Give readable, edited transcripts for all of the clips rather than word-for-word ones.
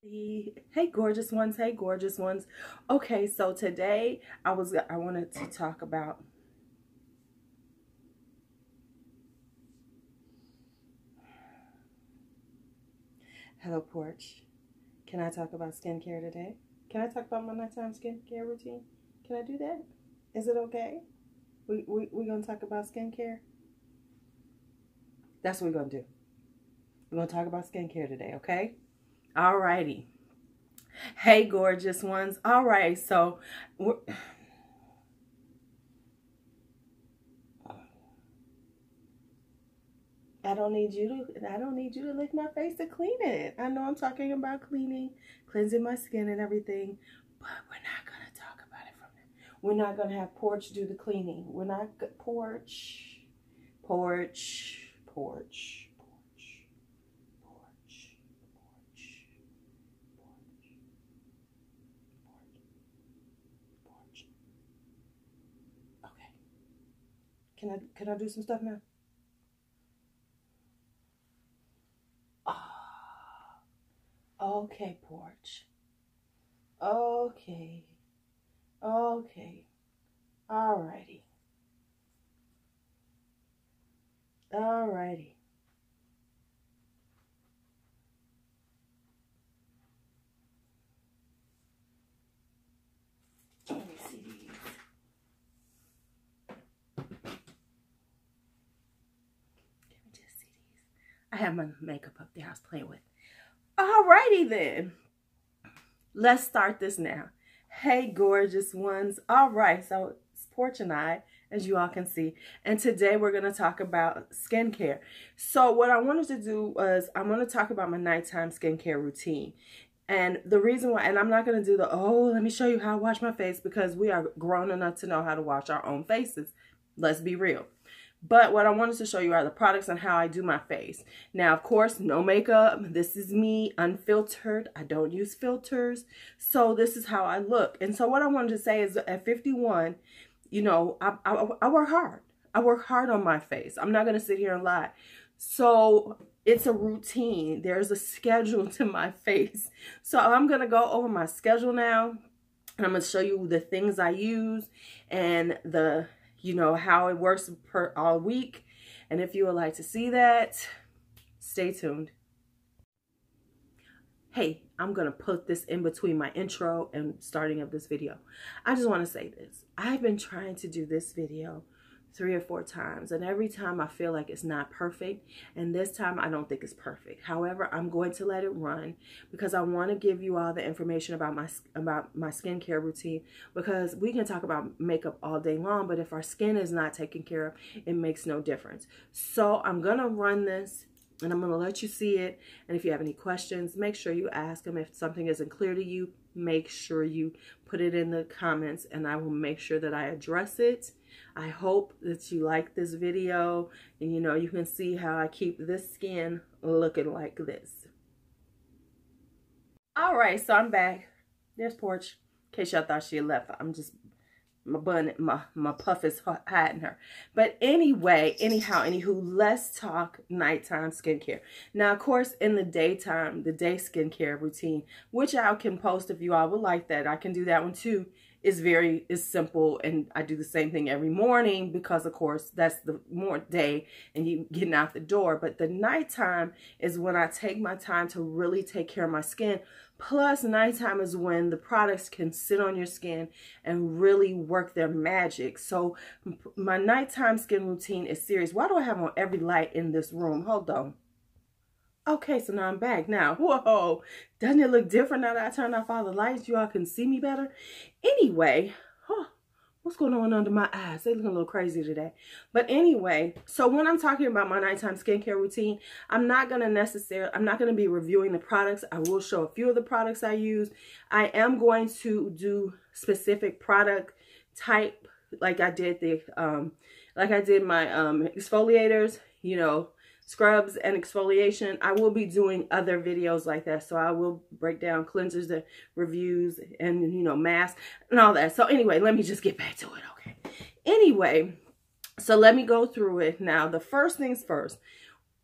Hey gorgeous ones, hey gorgeous ones. Okay, so today I wanted to talk about hello Porch. Can I talk about skincare today? Can I talk about my nighttime skincare routine? Can I do that? Is it okay? We gonna talk about skincare? That's what we're gonna do. We're gonna talk about skincare today, okay? Alrighty. Hey gorgeous ones. All right, so I don't need you to lick my face to clean it. I know I'm talking about cleansing my skin and everything, but we're not gonna talk about it from there. We're not gonna have Porch do the cleaning. We're not Porch. Okay. Can I do some stuff now? Okay, Porch. Okay. Alrighty. Let me see these. Let me just see these. I have my makeup up there I was playing with. Alrighty then. Let's start this now. Hey gorgeous ones. Alright, so it's Porch and I, as you all can see, and today we're going to talk about skincare. So what I wanted to do was I'm going to talk about my nighttime skincare routine. And the reason why, and I'm not going to do let me show you how I wash my face, because we are grown enough to know how to wash our own faces. Let's be real. But what I wanted to show you are the products and how I do my face. Now, of course, no makeup. This is me, unfiltered. I don't use filters. So this is how I look. And so what I wanted to say is at 51, you know, I work hard. I work hard on my face. I'm not going to sit here and lie. So it's a routine. There's a schedule to my face. So I'm going to go over my schedule now. And I'm going to show you the things I use and how it works all week. And if you would like to see that, stay tuned. Hey, I'm going to put this in between my intro and starting of this video. I just want to say this. I've been trying to do this video 3 or 4 times, and every time I feel like it's not perfect, and this time I don't think it's perfect. However, I'm going to let it run because I want to give you all the information about my skincare routine, because we can talk about makeup all day long, but if our skin is not taken care of, it makes no difference. So I'm going to run this and I'm going to let you see it, and if you have any questions, make sure you ask them. If something isn't clear to you, make sure you put it in the comments and I will make sure that I address it. I hope that you like this video, and you can see how I keep this skin looking like this. Alright, so I'm back. There's Porch. In case y'all thought she had left, I'm just, my puff is hiding her. But anywho, let's talk nighttime skincare. Now, of course, in the daytime, the day skincare routine, which I can post if you all would like that. I can do that one too. Is simple, and I do the same thing every morning because, of course, that's the more day and you getting out the door. But the nighttime is when I take my time to really take care of my skin. Plus, nighttime is when the products can sit on your skin and really work their magic. So my nighttime skin routine is serious. Why do I have on every light in this room? Hold on. Okay, so now I'm back. Now, whoa, doesn't it look different now that I turned off all the lights? You all can see me better. Anyway, what's going on under my eyes? They're looking a little crazy today. But anyway, so when I'm talking about my nighttime skincare routine, I'm not going to be reviewing the products. I will show a few of the products I use. I am going to do specific product type, like I did my exfoliators, scrubs and exfoliation. I will be doing other videos like that. So I will break down cleansers and reviews and, masks and all that. So anyway, let me just get back to it. Okay. Anyway, so let me go through it now. The first things first,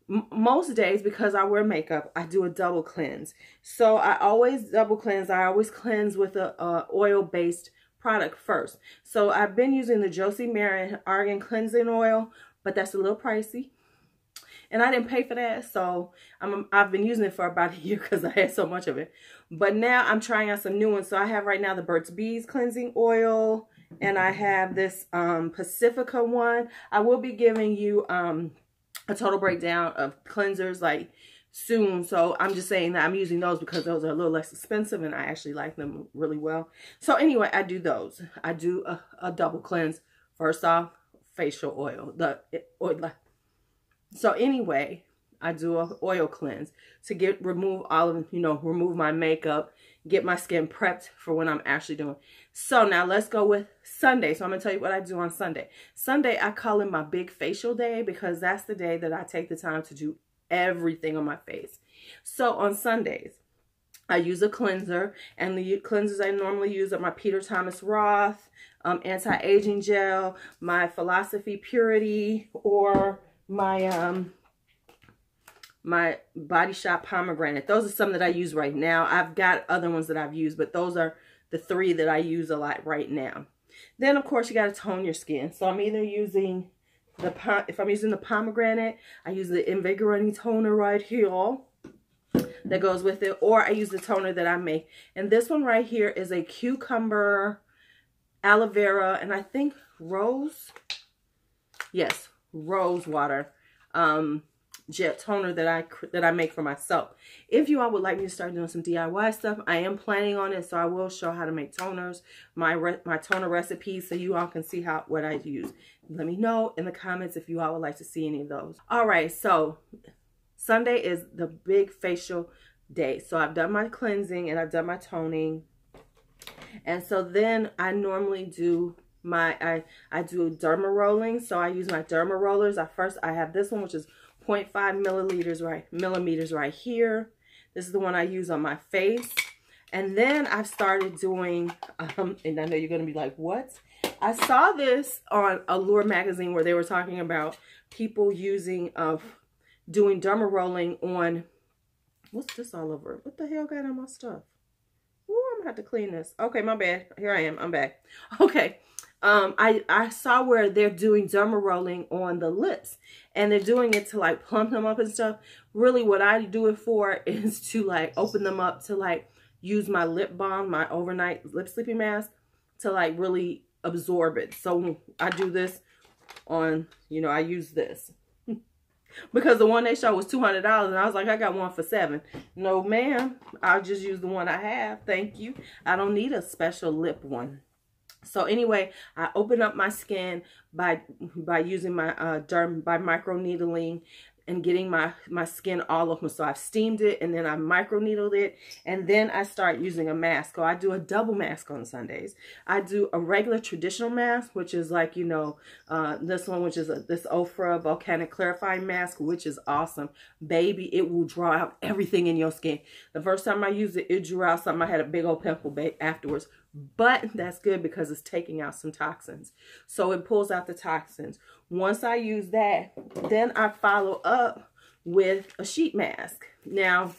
most days, because I wear makeup, I do a double cleanse. So I always double cleanse. I always cleanse with a oil-based product first. So I've been using the Josie Maran Argan Cleansing Oil, but that's a little pricey. And I didn't pay for that, so I've been using it for about a year because I had so much of it. But now I'm trying out some new ones. So I have right now the Burt's Bees Cleansing Oil, and I have this Pacifica one. I will be giving you a total breakdown of cleansers like soon. So I'm just saying that I'm using those because those are a little less expensive and I actually like them really well. So anyway, I do those. I do a double cleanse. First off, facial oil. So anyway, I do an oil cleanse to remove all of, remove my makeup, get my skin prepped for when I'm actually doing. So now let's go with Sunday. So I'm going to tell you what I do on Sunday. Sunday, I call it my big facial day because that's the day that I take the time to do everything on my face. So on Sundays, I use a cleanser, and the cleansers I normally use are my Peter Thomas Roth anti-aging gel, my Philosophy Purity, or my my Body Shop Pomegranate. Those are some that I use right now. I've got other ones that I've used, but those are the 3 that I use a lot right now. Then of course you got to tone your skin. So I'm either using if I'm using the pomegranate, I use the invigorating toner right here that goes with it, or I use the toner that I make. And this one right here is a cucumber, aloe vera, and I think rose. Yes, rose water jet toner that I make for myself. If you all would like me to start doing some DIY stuff, I am planning on it, so I will show how to make toners, my toner recipes, so you all can see what I use. Let me know in the comments if you all would like to see any of those. All right, so Sunday is the big facial day. So I've done my cleansing and I've done my toning, and so then I normally do I do derma rolling. So I use my derma rollers. I have this one, which is 0.5 millimeters right here. This is the one I use on my face. And then I've started doing, and I know you're going to be like, what? I saw this on Allure magazine where they were talking about people doing derma rolling on, what's this all over? What the hell got on my stuff? Ooh, I'm going to have to clean this. Okay, my bad. Here I am. I'm back. Okay. I saw where they're doing derma rolling on the lips, and they're doing it to like plump them up and stuff. Really what I do it for is to like open them up, to like use my lip balm, my overnight lip sleeping mask, to like really absorb it. So I do this on, I use this because the one they showed was $200 and I was like, I got one for $7. No ma'am, I'll just use the one I have. Thank you. I don't need a special lip one. So anyway, I open up my skin by using my by micro needling and getting my skin all open. So I've steamed it and then I micro needled it, and then I start using a mask. So I do a double mask on Sundays. I do a regular traditional mask, which is like, this one, which is this Ofra Volcanic Clarifying Mask, which is awesome. Baby, it will draw out everything in your skin. The first time I used it, it drew out something. I had a big old pimple afterwards. But that's good because it's taking out some toxins. So it pulls out the toxins. Once I use that, then I follow up with a sheet mask. Now,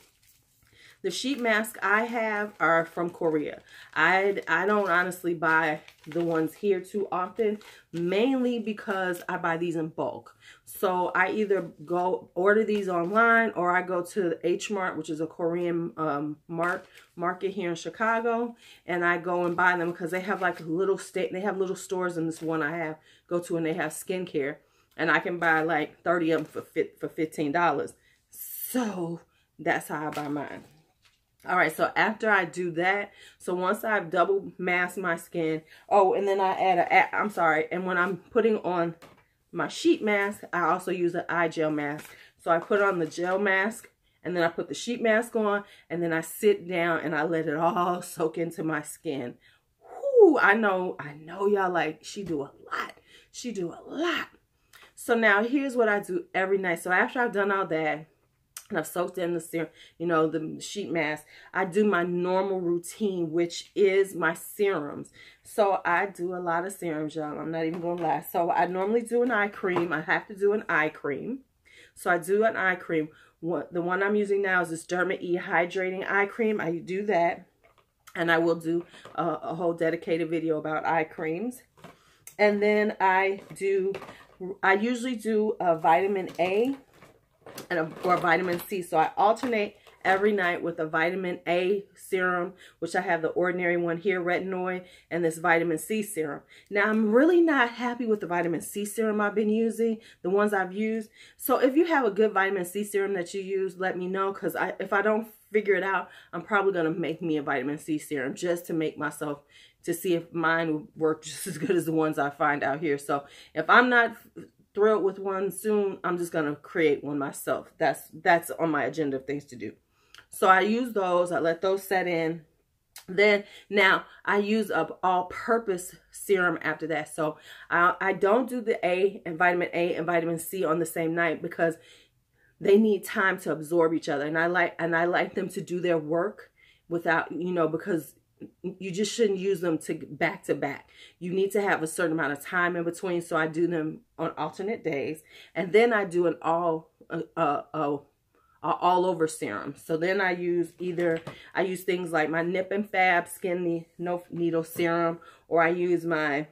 the sheet masks I have are from Korea. I don't honestly buy the ones here too often, mainly because I buy these in bulk. So I either go order these online, or I go to the H Mart, which is a Korean market here in Chicago, and I go and buy them because they have like they have little stores in this one I go to, and they have skincare, and I can buy like 30 of them for $15. So that's how I buy mine. All right, so after I do that, so once I've double masked my skin, and then I add and when I'm putting on my sheet mask, I also use an eye gel mask. So I put on the gel mask, and then I put the sheet mask on, and then I sit down and I let it all soak into my skin. Whoo, I know y'all like, she do a lot. She do a lot. So now here's what I do every night. So after I've done all that, and I've soaked in the serum, the sheet mask, I do my normal routine, which is my serums. So I do a lot of serums, y'all. I'm not even going to lie. So I normally do an eye cream. I have to do an eye cream. So I do an eye cream. The one I'm using now is this Derma E Hydrating Eye Cream. I do that. And I will do a whole dedicated video about eye creams. And then I usually do a vitamin A or vitamin C. So I alternate every night with a vitamin A serum, which I have the ordinary one here, retinoid, and this vitamin C serum. Now, I'm really not happy with the vitamin C serum I've been using, the ones I've used. So if you have a good vitamin C serum that you use, let me know, because if I don't figure it out, I'm probably going to make me a vitamin C serum just to make myself, to see if mine will work just as good as the ones I find out here. So if I'm not thrilled with one soon, I'm just going to create one myself. That's on my agenda of things to do. So I use those. I let those set in. Then now I use up all-purpose serum after that. So I don't do the A and vitamin C on the same night, because they need time to absorb each other, and I like them to do their work without, because you just shouldn't use them back to back. You need to have a certain amount of time in between. So I do them on alternate days, and then I do an all over serum. So then I use things like my Nip and Fab Skin No Needle Serum, or I use my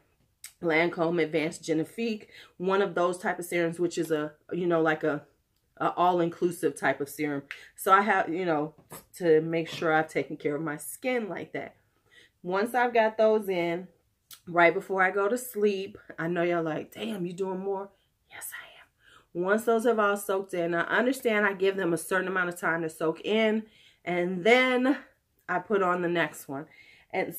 Lancome Advanced Genifique, one of those type of serums, which is like a all-inclusive type of serum. So I have, to make sure I've taken care of my skin like that. Once I've got those in, right before I go to sleep, I know y'all like, damn, you doing more? Yes, I am. Once those have all soaked in, I understand I give them a certain amount of time to soak in, and then I put on the next one. And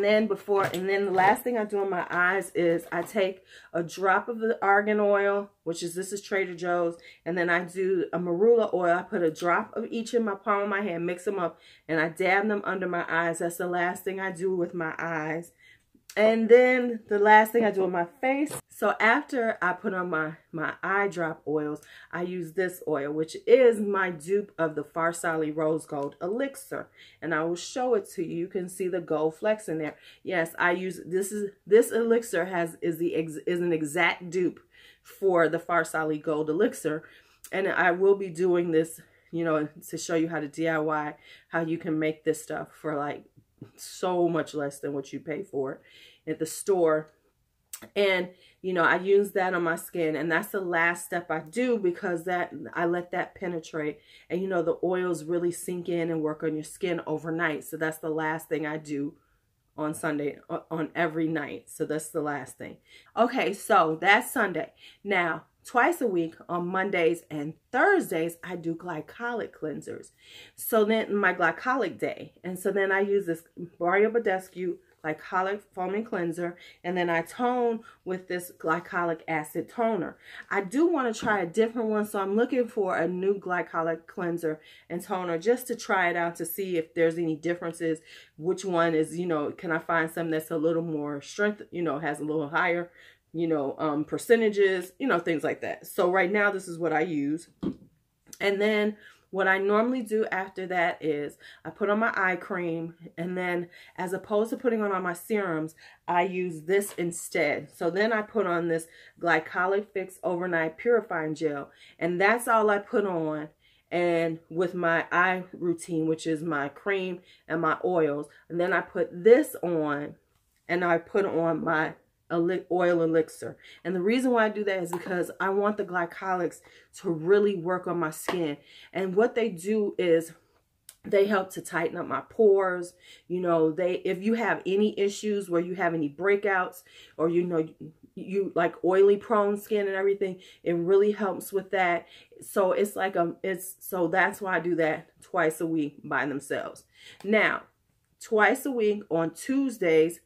then the last thing I do on my eyes is I take a drop of the argan oil, this is Trader Joe's, and then I do a marula oil. I put a drop of each in my palm of my hand, mix them up, and I dab them under my eyes. That's the last thing I do with my eyes. And then the last thing I do on my face. So after I put on my eye drop oils, I use this oil, which is my dupe of the Farsali Rose Gold Elixir. And I will show it to you. You can see the gold flecks in there. Yes, I use this elixir is an exact dupe for the Farsali Gold Elixir. And I will be doing this, to show you how to DIY, how you can make this stuff for like so much less than what you pay for it at the store. And I use that on my skin, and that's the last step I do, because I let that penetrate, and the oils really sink in and work on your skin overnight. So that's the last thing I do on Sunday, on every night. So that's the last thing. Okay, so that's Sunday. Now, twice a week on Mondays and Thursdays, I do glycolic cleansers. So then my glycolic day. And so then I use this Barrio Badescu glycolic foaming cleanser, and then I tone with this glycolic acid toner. I do want to try a different one, so I'm looking for a new glycolic cleanser and toner just to try it out to see if there's any differences. Which one is, can I find something that's a little more strength, has a little higher, percentages, things like that. So right now, this is what I use. And then what I normally do after that is I put on my eye cream, and then as opposed to putting on all my serums, I use this instead. So then I put on this Glycolic Fix Overnight Purifying Gel, and that's all I put on. And with my eye routine, which is my cream and my oils, and then I put this on, and I put on my oil elixir. And the reason why I do that is because I want the glycolics to really work on my skin. And what they do is they help to tighten up my pores. If you have any issues where you have any breakouts, or you like oily prone skin and everything, it really helps with that. So it's like so that's why I do that twice a week by themselves. Now, twice a week on Tuesdays,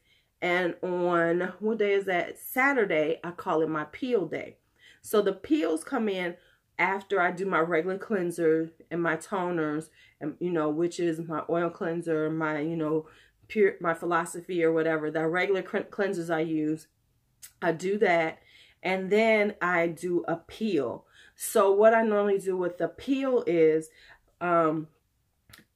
and on, what day is that? Saturday, I call it my peel day. So the peels come in after I do my regular cleanser and my toners, and which is my oil cleanser, my my philosophy or whatever, the regular cleansers I use. I do that, and then I do a peel. So what I normally do with the peel is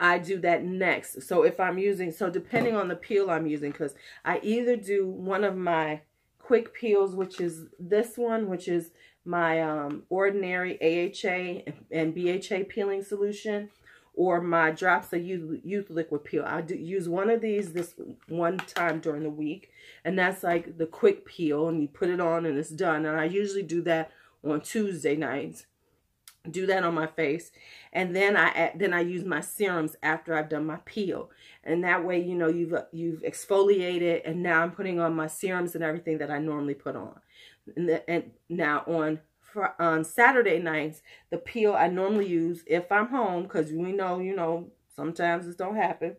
I do that next. So if I'm using, depending on the peel I'm using, because I either do one of my quick peels, which is this one, which is my ordinary AHA and BHA peeling solution, or my drops of youth liquid peel. I do use one of these this one time during the week, and that's like the quick peel, and you put it on and it's done. And I usually do that on Tuesday nights. Do that on my face, and then I use my serums after I've done my peel, and that way, you know, you've exfoliated, and now I'm putting on my serums and everything that I normally put on. And now on Saturday nights, the peel I normally use if I'm home, because we know, you know, sometimes this don't happen.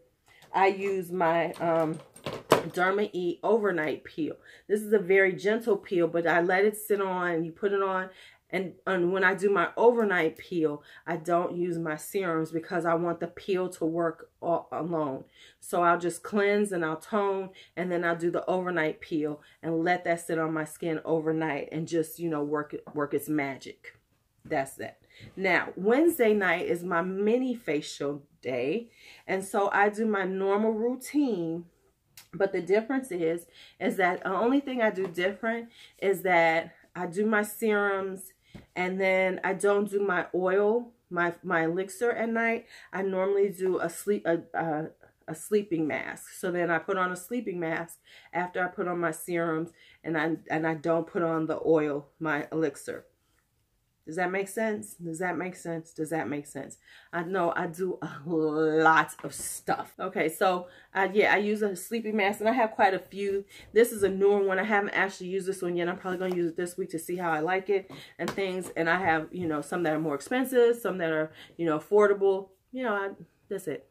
I use my Derma E overnight peel. This is a very gentle peel, but I let it sit on. You put it on. And when I do my overnight peel, I don't use my serums because I want the peel to work all alone. So I'll just cleanse and I'll tone, and then I'll do the overnight peel and let that sit on my skin overnight and just, you know, work its magic. That's that. Now, Wednesday night is my mini facial day, and so I do my normal routine. But the difference is that the only thing I do different is that I do my serums, and then I don't do my oil, my elixir at night. I normally do a sleeping mask. So then I put on a sleeping mask after I put on my serums, and I don't put on the oil, my elixir. Does that make sense? Does that make sense? Does that make sense? I know I do a lot of stuff. Okay, so yeah, I use a sleeping mask, and I have quite a few. This is a newer one. I haven't actually used this one yet. I'm probably going to use it this week to see how I like it and things. And I have, you know, some that are more expensive, some that are, you know, affordable. You know, that's it.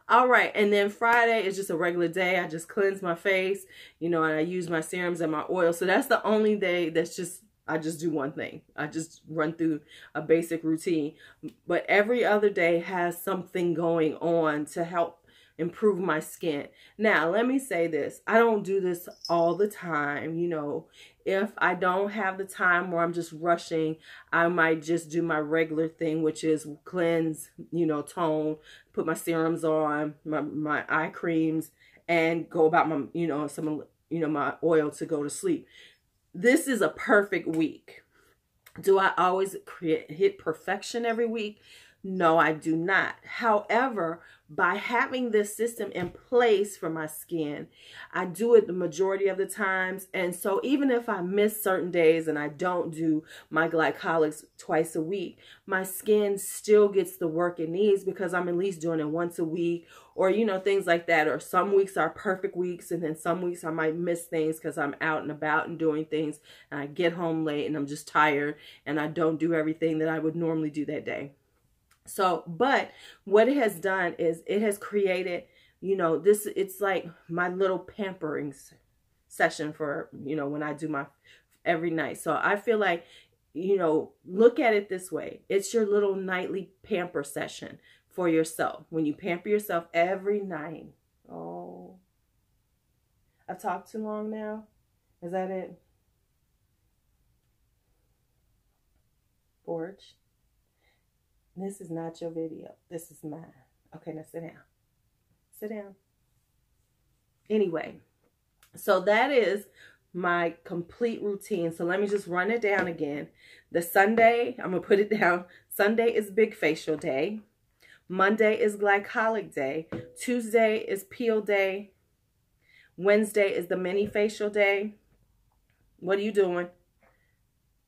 All right, and then Friday is just a regular day. I just cleanse my face, you know, and I use my serums and my oil. So that's the only day that's just, I just do one thing. I just run through a basic routine. But every other day has something going on to help improve my skin. Now, let me say this. I don't do this all the time. You know, if I don't have the time or I'm just rushing, I might just do my regular thing, which is cleanse, you know, tone, put my serums on, my eye creams, and go about my, you know, my oil to go to sleep. This is a perfect week. Do I always hit perfection every week? No, I do not. However, by having this system in place for my skin, I do it the majority of the times. And so even if I miss certain days and I don't do my glycolics twice a week, my skin still gets the work it needs because I'm at least doing it once a week, or, you know, things like that. Or some weeks are perfect weeks, and then some weeks I might miss things because I'm out and about and doing things, and I get home late and I'm just tired and I don't do everything that I would normally do that day. So, but what it has done is it has created, you know, this, it's like my little pampering session for, you know, when I do my every night. So I feel like, you know, look at it this way. It's your little nightly pamper session for yourself. When you pamper yourself every night. Oh, I've talked too long now. Is that it? Porch. This is not your video. This is mine. Okay, now sit down. Sit down. Anyway, so that is my complete routine. So let me just run it down again. The Sunday, I'm going to put it down. Sunday is big facial day. Monday is glycolic day. Tuesday is peel day. Wednesday is the mini facial day. What are you doing?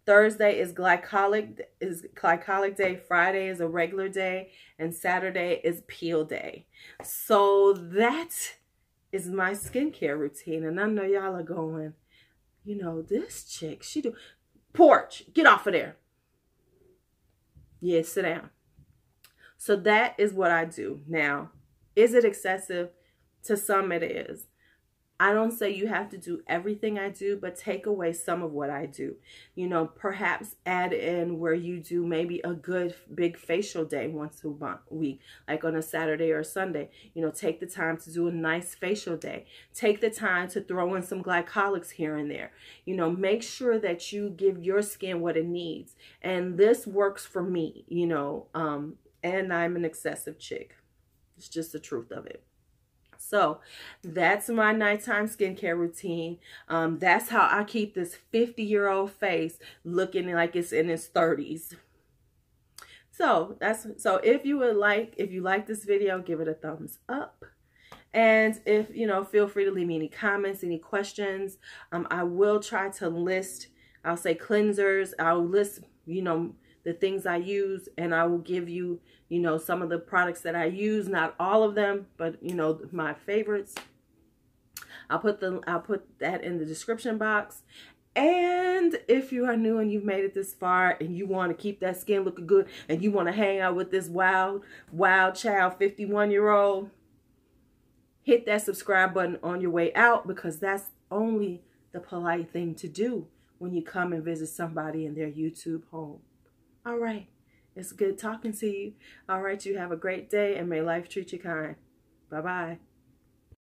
Thursday is glycolic day. Friday is a regular day, and Saturday is peel day. So that is my skincare routine. And I know y'all are going, you know, this chick, she do. Porch, get off of there. Yeah, sit down. So that is what I do. Now, is it excessive? To some it is. I don't say you have to do everything I do, but take away some of what I do. You know, perhaps add in where you do maybe a good big facial day once a week, like on a Saturday or Sunday. You know, take the time to do a nice facial day. Take the time to throw in some glycolics here and there. You know, make sure that you give your skin what it needs. And this works for me, you know, and I'm an excessive chick. It's just the truth of it. So that's my nighttime skincare routine. That's how I keep this 50-year-old face looking like it's in its 30s. So if you like this video, give it a thumbs up. And if, feel free to leave me any comments, any questions. I will try to list, I'll say cleansers. I'll list, the things I use, and I will give you, some of the products that I use, not all of them, but, my favorites. I'll put that in the description box. And if you are new and you've made it this far and you want to keep that skin looking good and you want to hang out with this wild child 51-year-old, hit that subscribe button on your way out, because that's only the polite thing to do when you come and visit somebody in their YouTube home. All right. It's good talking to you. All right. You have a great day, and may life treat you kind. Bye-bye.